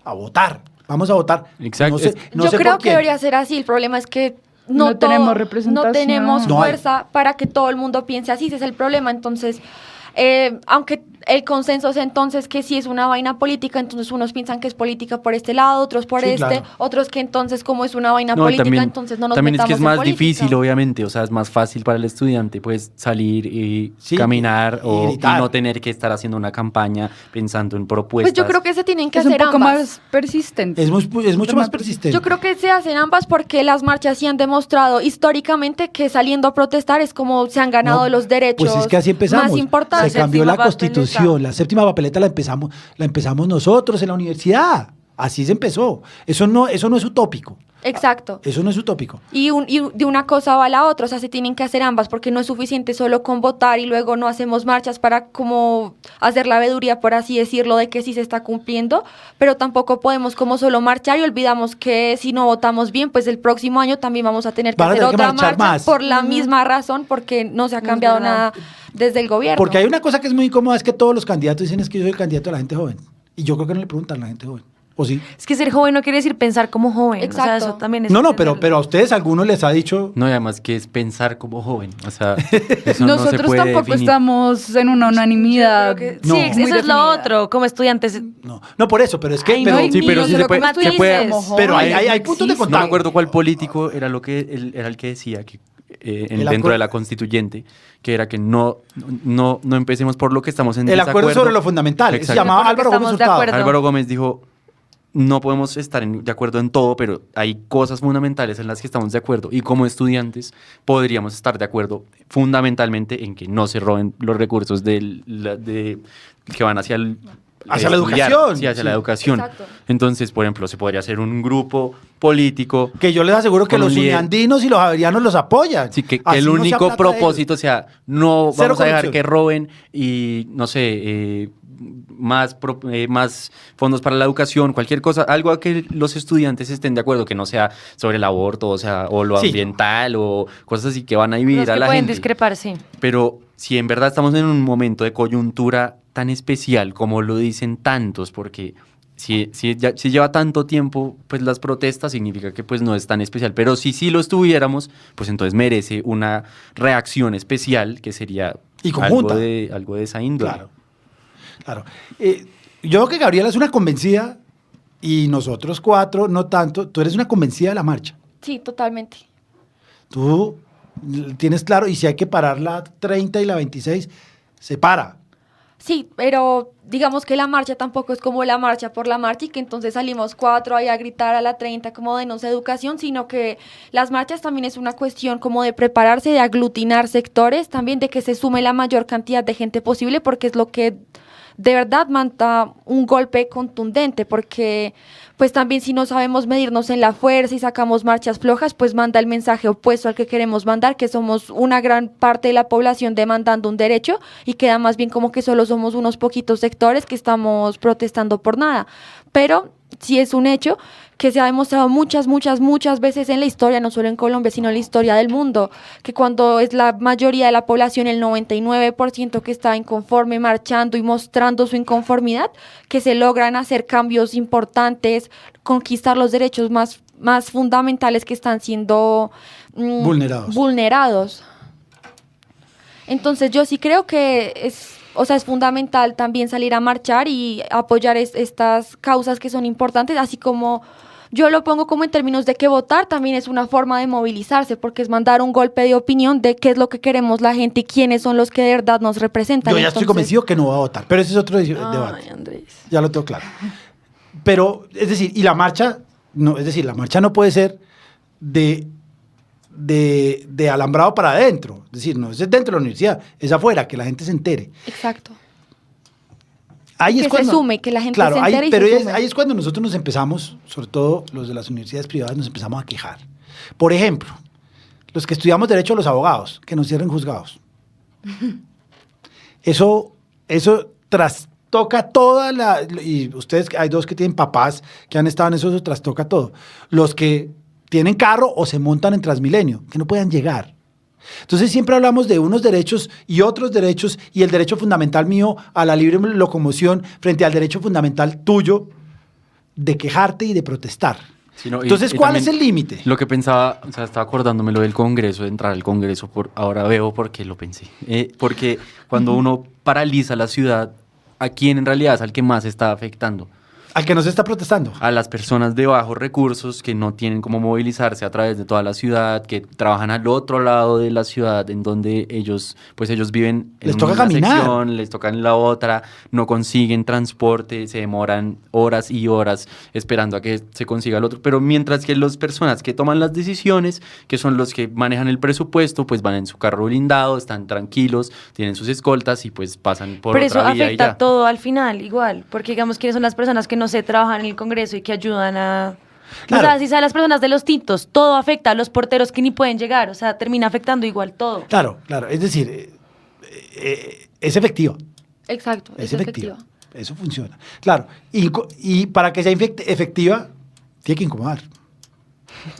A votar. Vamos a votar. Exacto. No Yo sé creo por que quién. debería ser así. El problema es que No tenemos no representación. tenemos No hay. fuerza para que todo el mundo piense así. Ese es el problema. Entonces, aunque el consenso es entonces que si es una vaina política, entonces unos piensan que es política por este lado, otros por Sí, este, claro. otros que entonces como es una vaina No, y política, entonces no nos también es que metamos es más en política. difícil, obviamente, o sea, es más fácil para el estudiante pues salir y Sí, caminar y y gritar. no tener que estar haciendo una campaña pensando en propuestas. Pues yo creo que se tienen que Es un hacer poco ambas. más persistente. Es mucho más persistente. Yo creo que se hacen ambas porque las marchas sí han demostrado históricamente que saliendo a protestar es como se han ganado No, los derechos Pues es que así empezamos. más importantes. Se cambió la séptima constitución. papeleta. La séptima papeleta la empezamos nosotros en la universidad. Así se empezó. Eso no es utópico. Exacto. Eso no es utópico. Y de una cosa va a la otra, o sea, se tienen que hacer ambas, porque no es suficiente solo con votar y luego no hacemos marchas para como hacer la veeduría, por así decirlo, de que sí se está cumpliendo, pero tampoco podemos como solo marchar y olvidamos que si no votamos bien, pues el próximo año también vamos a tener que Van a hacer tener que otra marchar marcha más. por la misma razón, porque no se ha Es cambiado verdad. nada desde el gobierno. Porque hay una cosa que es muy incómoda, es que todos los candidatos dicen es que yo soy el candidato de la gente joven. Y yo creo que no le preguntan a la gente joven. ¿O sí? Es que ser joven no quiere decir pensar como joven. O Exacto. sea, eso también es No, entenderlo. pero a ustedes alguno les ha dicho... No, y además que es pensar como joven. O sea, eso no se Nosotros puede tampoco definir. estamos en una unanimidad. Yo creo que- No. Sí, Muy eso es lo definida. otro, como estudiantes. No, por eso, pero es que... Ay, pero, no, y Sí, pero ni sí se solo puede, como tú se puede- dices. pero hay Joven, puntos de existe. No me contacto. acuerdo cuál político era lo que era el que decía que El dentro acuer- de la constituyente, que era que no empecemos por lo que estamos en El acuerdo desacuerdo. sobre lo fundamental. Se Exacto. llamaba Por lo que Álvaro Gómez estamos de Hurtado. acuerdo. Álvaro Gómez dijo, no podemos estar de acuerdo en todo, pero hay cosas fundamentales en las que estamos de acuerdo. Y como estudiantes podríamos estar de acuerdo fundamentalmente en que no se roben los recursos que van hacia Hacia la estudiar, educación. Sí, hacia Sí. la educación. Exacto. Entonces, por ejemplo, se podría hacer un grupo político. Que yo les aseguro que Con un los líder. uniandinos y los javerianos los apoyan. Sí, que Así el no sea único plata de ellos. propósito sea, no Cero vamos a dejar corrupción. que roben y, no sé, más fondos para la educación, cualquier cosa, algo a que los estudiantes estén de acuerdo, que no sea sobre el aborto, o sea, o lo Sí. ambiental, o cosas así que van a dividir Los a que la pueden gente. discrepar, sí. Pero si en verdad estamos en un momento de coyuntura tan especial como lo dicen tantos, porque si lleva tanto tiempo, pues las protestas significa que pues no es tan especial, pero si lo estuviéramos, pues entonces merece una reacción especial que sería Y conjunta. algo de esa índole. Claro. Claro. Yo creo que Gabriela es una convencida y nosotros cuatro no tanto. Tú eres una convencida de la marcha. Sí, totalmente. Tú tienes claro, y si hay que parar la 30 y la 26, se para. Sí, pero digamos que la marcha tampoco es como la marcha por la marcha y que entonces salimos 4 ahí a gritar a la 30 como denos educación, sino que las marchas también es una cuestión como de prepararse, de aglutinar sectores, también de que se sume la mayor cantidad de gente posible, porque es lo que de verdad manda un golpe contundente, porque pues también si no sabemos medirnos en la fuerza y sacamos marchas flojas, pues manda el mensaje opuesto al que queremos mandar, que somos una gran parte de la población demandando un derecho y queda más bien como que solo somos unos poquitos sectores que estamos protestando por nada. Pero sí es un hecho que se ha demostrado muchas veces en la historia, no solo en Colombia, sino en la historia del mundo, que cuando es la mayoría de la población, el 99% que está inconforme, marchando y mostrando su inconformidad, que se logran hacer cambios importantes, conquistar los derechos más fundamentales que están siendo vulnerados. Entonces yo sí creo que es fundamental también salir a marchar y apoyar estas causas que son importantes, así como yo lo pongo como en términos de que votar también es una forma de movilizarse, porque es mandar un golpe de opinión de qué es lo que queremos la gente y quiénes son los que de verdad nos representan. Yo ya estoy Entonces, convencido que no va a votar, pero ese es otro debate. Ay, Andrés. Ya lo tengo claro. Pero, es decir, y la marcha, no, es decir, la marcha no puede ser de alambrado para adentro. Es decir, no es dentro de la universidad, es afuera, que la gente se entere. Exacto. Ahí Que se sume, que la gente claro, se ahí, entere y pero se es- sume. ahí es cuando nosotros nos empezamos, sobre todo los de las universidades privadas, nos empezamos a quejar. Por ejemplo, los que estudiamos Derecho, los abogados, que nos cierren juzgados. Eso trastoca toda la... Y ustedes, hay dos que tienen papás que han estado en eso trastoca todo. Los que tienen carro o se montan en Transmilenio, que no puedan llegar. Entonces siempre hablamos de unos derechos y otros derechos y el derecho fundamental mío a la libre locomoción frente al derecho fundamental tuyo de quejarte y de protestar. Sí, no, y- Entonces, y ¿cuál es también el límite? Lo que pensaba, o sea, estaba acordándome lo del Congreso, de entrar al Congreso, ahora veo por qué lo pensé. Porque cuando uno paraliza la ciudad, ¿a quién en realidad es al que más está afectando? Al que no se está protestando. A las personas de bajos recursos que no tienen cómo movilizarse a través de toda la ciudad, que trabajan al otro lado de la ciudad, en donde ellos viven en Les toca una caminar. sección, les toca en la otra, no consiguen transporte, se demoran horas y horas esperando a que se consiga el otro. Pero mientras que las personas que toman las decisiones, que son los que manejan el presupuesto, pues van en su carro blindado, están tranquilos, tienen sus escoltas y pues pasan por Pero eso otra vía y afecta ya. todo al final, igual, porque digamos quiénes son las personas que no se trabajan en el Congreso y que ayudan a Claro. O sea, si salen las personas de los tintos, todo afecta a los porteros que ni pueden llegar, o sea, termina afectando igual todo. Claro, claro. Es decir, es efectiva. Exacto, Es es efectiva. efectiva. Eso funciona. Claro. Y para que sea efectiva, tiene que incomodar.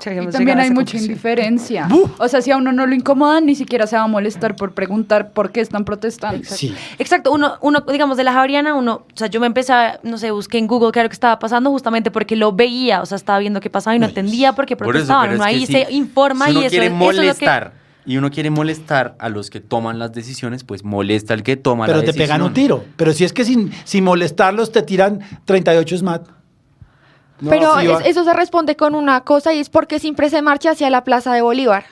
Y también hay mucha indiferencia. ¡Buf! O sea, si a uno no lo incomodan, ni siquiera se va a molestar por preguntar por qué están protestando. Sí. Exacto, uno, digamos, de la Javeriana, o sea, yo me empecé no sé, busqué en Google qué era lo que estaba pasando justamente porque lo veía, o sea, estaba viendo qué pasaba y no entendía por qué Por eso, protestaban. pero Uno es que ahí si- se informa si uno y eso, quiere eso es lo que... molestar, y uno quiere molestar a los que toman las decisiones, pues molesta al que toma Pero la te decisión. pegan un tiro. Pero si es que sin molestarlos te tiran 38 SMAT. Pero sí va. eso se responde con una cosa y es porque siempre se marcha hacia la Plaza de Bolívar.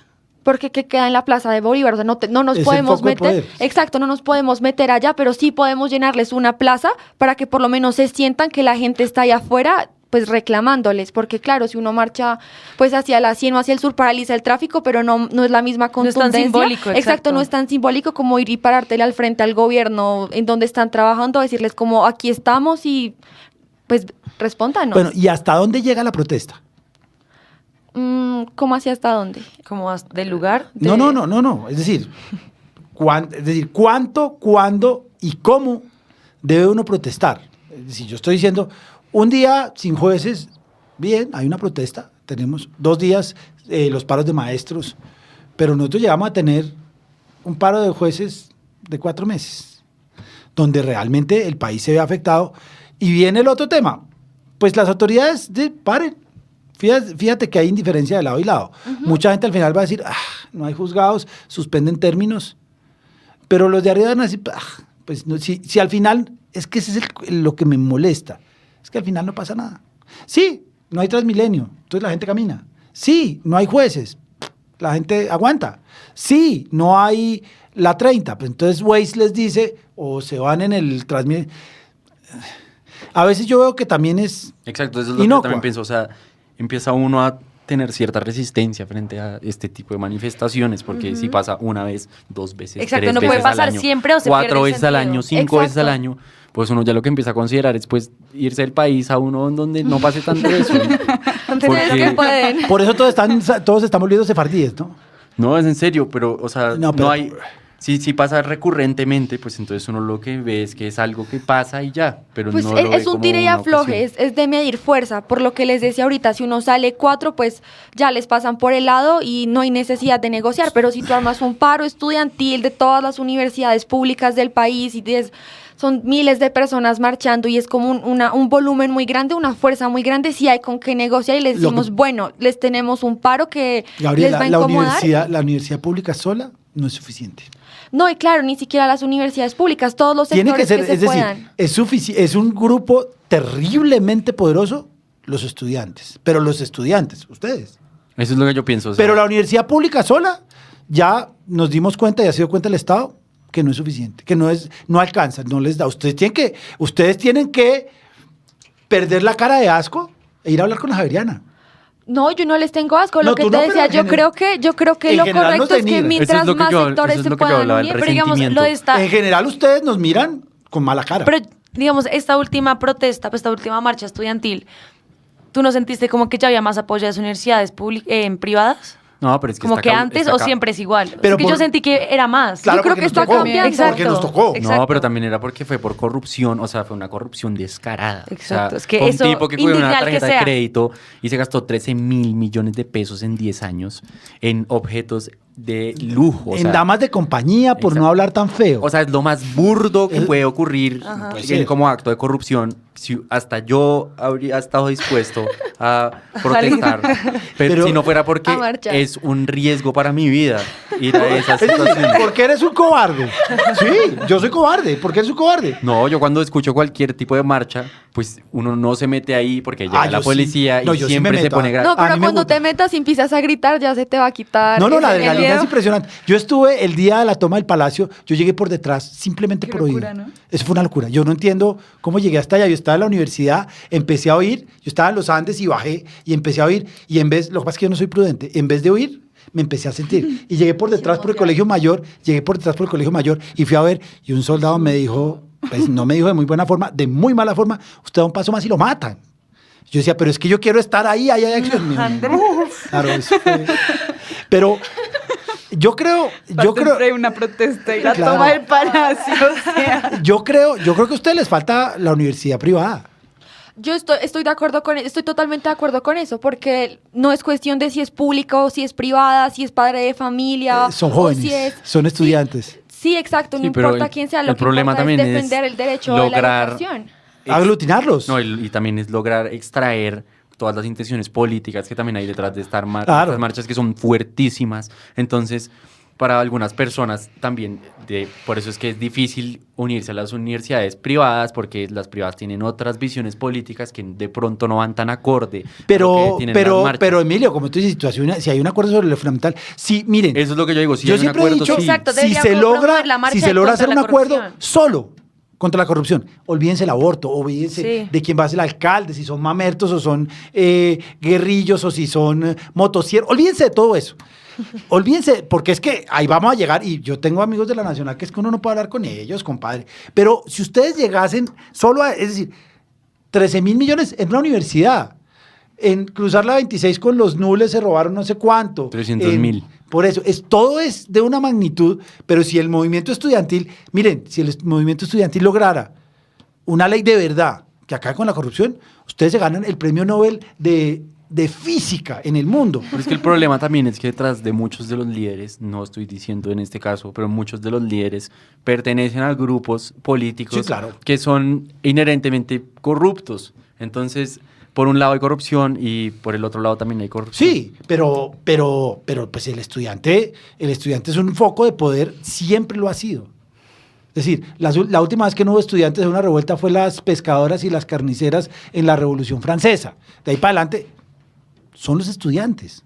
Porque ¿qué queda en la Plaza de Bolívar? O sea, no nos Es el podemos foco de meter. poder. Exacto, no nos podemos meter allá, pero sí podemos llenarles una plaza para que por lo menos se sientan que la gente está allá afuera, pues reclamándoles. Porque claro, si uno marcha pues hacia la 100 o hacia el sur, paraliza el tráfico, pero no es la misma No es tan contundencia. simbólico, exacto. No es tan simbólico como ir y parártele al frente al gobierno en donde están trabajando, decirles como aquí estamos y pues respóndanos. Bueno, ¿y hasta dónde llega la protesta? ¿Cómo así hasta dónde? Como del lugar. No. Es decir, cuánto, cuándo y cómo debe uno protestar. Es decir, yo estoy diciendo, un día sin jueces, bien, hay una protesta. Tenemos 2 días los paros de maestros, pero nosotros llegamos a tener un paro de jueces de 4 meses, donde realmente el país se ve afectado. Y viene el otro tema, pues las autoridades paren. Fíjate que hay indiferencia de lado y lado. Mucha gente al final va a decir, no hay juzgados, suspenden términos. Pero los de arriba van a decir, pues no, si al final, es que ese es lo que me molesta, es que al final no pasa nada. Sí, no hay Transmilenio, entonces la gente camina. Sí, no hay jueces, la gente aguanta. Sí, no hay la 30, pues entonces Waze les dice, o se van en el Transmilenio. A veces yo veo que también es Exacto, eso es lo que yo inocua. también pienso. O sea, empieza uno a tener cierta resistencia frente a este tipo de manifestaciones, porque si pasa una vez, 2 veces, Exacto, 3 no veces puede al pasar año, siempre o se 4 pierde el veces al sentido. año, 5 veces al Exacto. año, pues uno ya lo que empieza a considerar es pues irse del país a uno en donde no pase tanto eso. Ustedes que pueden. Por eso todos estamos volviendo sefardíes, ¿no? No, es en serio, pero, o sea, No, pero- no hay... Si pasa recurrentemente, pues entonces uno lo que ve es que es algo que pasa y ya, pero Pues no lo ve es un como tire y una afloje, ocasión. es de medir fuerza. Por lo que les decía ahorita, si uno sale 4, pues ya les pasan por el lado y no hay necesidad de negociar. Pero si tú armas un paro estudiantil de todas las universidades públicas del país y son miles de personas marchando y es como un volumen muy grande, una fuerza muy grande, sí hay con qué negociar y les Lo que- decimos, bueno, les tenemos un paro que les va Gabriela, a incomodar. la universidad pública sola no es suficiente. No, y claro, ni siquiera las universidades públicas, todos los Tiene que sectores ser, que se es puedan. decir, es un grupo terriblemente poderoso, los estudiantes. Pero los estudiantes, ustedes. Eso es lo que yo pienso. O sea, Pero la universidad pública sola, ya nos dimos cuenta, ya se dio cuenta el Estado, que no es suficiente, que no alcanza, no les da. Ustedes tienen que perder la cara de asco e ir a hablar con la Javeriana. No, yo no les tengo asco. No, Lo que tú te no, decía, pero yo creo que en lo general correcto nos es que denigran. mientras Eso es lo que más yo- sectores eso es se lo que yo puedan hablaba, el unir. Pero digamos, resentimiento. lo de esta... En general ustedes nos miran con mala cara. Pero, digamos, esta última protesta, pues esta última marcha estudiantil, ¿tú no sentiste como que ya había más apoyo de las universidades privadas? No, pero es que Como está que ca- antes está o ca- siempre es igual. Pero Es que yo por- sentí que era más. Claro, Yo creo porque que nos está tocó, cambiando. porque nos tocó. Exacto. No, pero también era porque fue por corrupción, o sea, fue una corrupción descarada. Exacto, O sea, es que fue eso un tipo que cogió indigna una al que tarjeta de sea. crédito y se gastó 13.000 millones de pesos en 10 años en objetos de lujo. O En sea, damas de compañía, por exacto. no hablar tan feo. O sea, es lo más burdo que Es- puede ocurrir Puede en ser. como acto de corrupción. Si hasta yo habría estado dispuesto a protestar, pero si no fuera porque A marchar. es un riesgo para mi vida ir a esas Es decir, situaciones. porque eres un cobarde. Sí, yo soy cobarde. ¿Por qué eres un cobarde? No, yo cuando escucho cualquier tipo de marcha, pues uno no se mete ahí porque llega yo la sí. policía No, y yo sí siempre me se meto. pone A No, mí pero me cuando gusta. te metas y empiezas a gritar, ya se te va a quitar. No, la ese adrenalina es miedo. impresionante. Yo estuve el día de la toma del palacio, yo llegué por detrás simplemente Qué por oír. locura, ¿no? Eso fue una locura. Yo no entiendo cómo llegué hasta allá. Yo estaba en la universidad, empecé a oír, yo estaba en los Andes y bajé y empecé a oír y lo que pasa es que yo no soy prudente, en vez de oír, me empecé a sentir. Y llegué por detrás por el colegio mayor, y fui a ver y un soldado me dijo, pues no me dijo de muy buena forma, de muy mala forma, usted da un paso más y lo matan. Yo decía, pero es que yo quiero estar ahí hay acción. Claro, eso fue. Pero yo creo... Entre una protesta y la Claro. toma del palacio. O sea. Yo creo que a ustedes les falta la universidad privada. Yo estoy de acuerdo con estoy totalmente de acuerdo con eso, porque no es cuestión de si es pública o si es privada, si es padre de familia. Son o jóvenes, si es- son estudiantes. Sí, exacto, no Sí, pero importa quién sea, lo el que problema importa también es es defender el derecho de la lograr- educación. Aglutinarlos. No, y también es lograr extraer todas las intenciones políticas que también hay detrás de estas Claro. marchas que son fuertísimas. Entonces, para algunas personas también, por eso es que es difícil unirse a las universidades privadas, porque las privadas tienen otras visiones políticas que de pronto no van tan acorde a lo que Pero, tienen las pero, marchas. pero Emilio, como tú dices, si hay un acuerdo sobre lo fundamental, sí, miren, Eso es lo que yo digo, si yo hay un siempre he acuerdo, dicho, sí. Exacto, si debería se logra, promover la marcha si se logra contra hacer un la acuerdo corrupción. solo contra la corrupción, olvídense el aborto, olvídense Sí. de quién va a ser el alcalde, si son mamertos o son guerrillos o si son motosiervos, olvídense de todo eso. Olvídense, porque es que ahí vamos a llegar, y yo tengo amigos de la Nacional que es que uno no puede hablar con ellos, compadre. Pero si ustedes llegasen solo a, es decir, 13.000 millones en una universidad, en cruzar la 26 con los nules se robaron no sé cuánto. 300.000. Por eso, todo es de una magnitud, pero si el movimiento estudiantil, miren, si el movimiento estudiantil lograra una ley de verdad que acabe con la corrupción, ustedes se ganan el premio Nobel de física en el mundo. Pero es que el problema también es que detrás de muchos de los líderes, no estoy diciendo en este caso, pero muchos de los líderes pertenecen a grupos políticos Sí, claro. que son inherentemente corruptos. Entonces, por un lado hay corrupción y por el otro lado también hay corrupción. Sí, pero pues el estudiante es un foco de poder, siempre lo ha sido. Es decir, la última vez que no hubo estudiantes de una revuelta fue las pescadoras y las carniceras en la Revolución Francesa. De ahí para adelante son los estudiantes.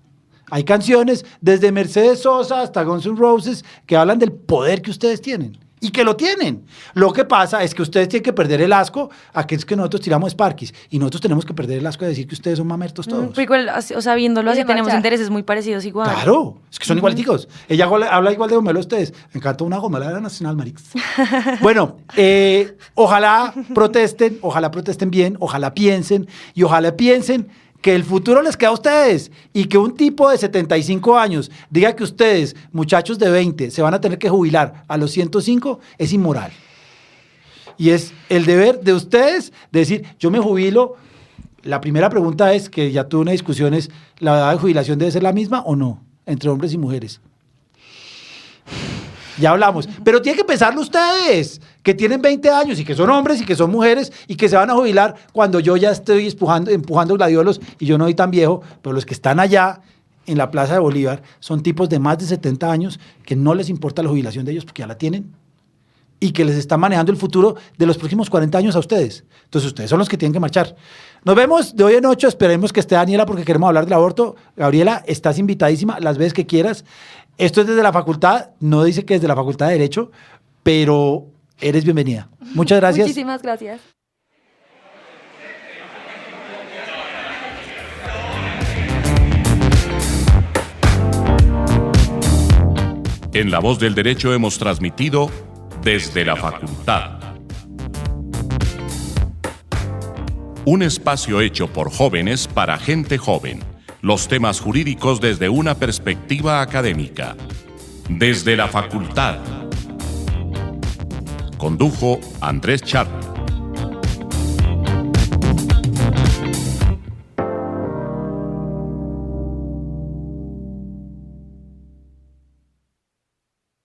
Hay canciones desde Mercedes Sosa hasta Guns N' Roses que hablan del poder que ustedes tienen. Y que lo tienen. Lo que pasa es que ustedes tienen que perder el asco a que es que nosotros tiramos Sparkies. Y nosotros tenemos que perder el asco de decir que ustedes son mamertos todos. Pero igual, o sea, viéndolo Y así, de tenemos marchar. intereses muy parecidos igual. Claro, es que son igualiticos. Ella habla igual de gomelo a ustedes. Me encanta una gomela de la Nacional, Marix. Bueno, ojalá protesten bien, ojalá piensen que el futuro les queda a ustedes y que un tipo de 75 años diga que ustedes, muchachos de 20, se van a tener que jubilar a los 105, es inmoral. Y es el deber de ustedes de decir, yo me jubilo. La primera pregunta es, que ya tuve una discusión, es, ¿la edad de jubilación debe ser la misma o no? Entre hombres y mujeres. Ya hablamos. Pero tienen que pensarlo ustedes, que tienen 20 años y que son hombres y que son mujeres y que se van a jubilar cuando yo ya estoy empujando gladiolos y yo no soy tan viejo, pero los que están allá en la Plaza de Bolívar son tipos de más de 70 años que no les importa la jubilación de ellos porque ya la tienen y que les están manejando el futuro de los próximos 40 años a ustedes. Entonces ustedes son los que tienen que marchar. Nos vemos de hoy en 8, esperemos que esté Daniela porque queremos hablar del aborto. Gabriela, estás invitadísima las veces que quieras. Esto es desde la facultad, no dice que es de la Facultad de Derecho, pero eres bienvenida. Muchas gracias. Muchísimas gracias. En La Voz del Derecho hemos transmitido Desde la Facultad. Un espacio hecho por jóvenes para gente joven. Los temas jurídicos desde una perspectiva académica. Desde la Facultad. Condujo Andrés Char.